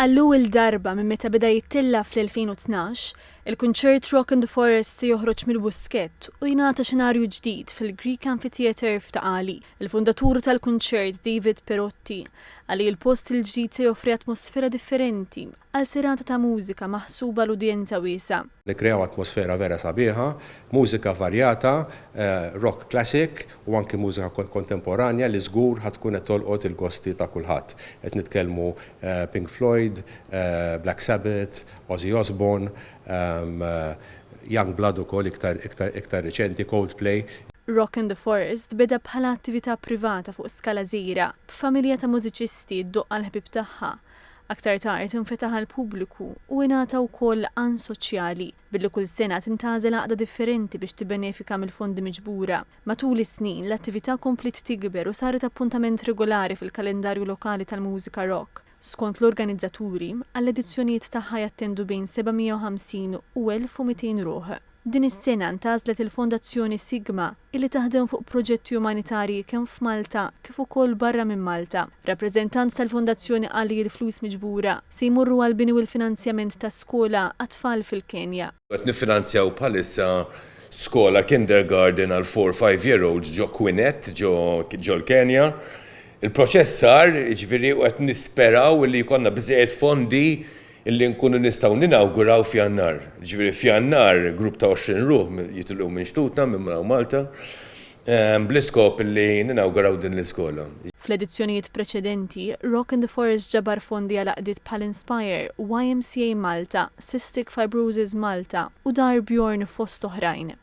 Għall-ewwel darba minn meta beda jittilla fl-2012, il-kunċert Rock in the Forest se joħroġ mill-buskett u jingħata xenarju ġdid fil-Greek Amphitheatre f'Taqali. Il-fundatur tal-kunċert David Perotti għalli il-post il-ġdid se joffri atmosfera differenti għal serata ta' mużika maħsuba l-udjenza wiesa. Nikrew atmosfera vera sabiħa, mużika varjata, rock classic u anki mużika kontemporanja li żgur ħatkun qed tolqot il-gosti ta' kulħadd. Qed nitkellmu Pink Floyd, Black Sabbath, Ozzy Osbourne, Youngblood ukoll iktar reċenti, Coldplay. Rock in the Forest beda bħala attività privata fuq skala żgħira b'familja ta' mużiċisti ddoqqa l-ħbib tagħha. Aktar tard infetaħ għall-pubbliku u ingħata wkoll għan soċjali billi kull sena tintgħażel għaqda differenti biex tibbenefika mill-fondi miġbura. Matul is-snin l-attività komplet tikber u saret appuntament regolari fil-kalendarju lokali tal-mużika rock. Skont l-organizzaturi, għall-edizzjonijiet tagħha jattendu bejn 750 u 1200 ruħ. Din is-sena ntgħażlet il-Fondazzjoni Sigma illi taħdem fuq proġetti umanitarji kemm f'Malta kif ukoll barra minn Malta. Rappreżentant tal-Fondazzjoni qal li l-flus miġbura se jmorru għal bini u l-finanzjament ta' skola għat-tfal fil-Kenja. Qed niffinanzjaw bħalissa skola kindergarten għal 4-5-year-olds ġo Kwinet ġo l-Kenja. Il-proċess sar, ġifieri qed nisperaw li jkollna biżejjed fondi illi nkunu nistgħu ninawguraw f'Jannar. Ġifieri f'Jannar grupp ta' 20 ruħ jitilqu minn Xtutna minn Malta bl-iskop illi ninawguraw din l-iskola. Fl-edizzjonijiet preċedenti, Rock in the Forest ġabar fondi għal għaqdiet bħal Inspire, YMCA Malta, Cystic Fibrosis Malta u Dar Bjorn fost oħrajn.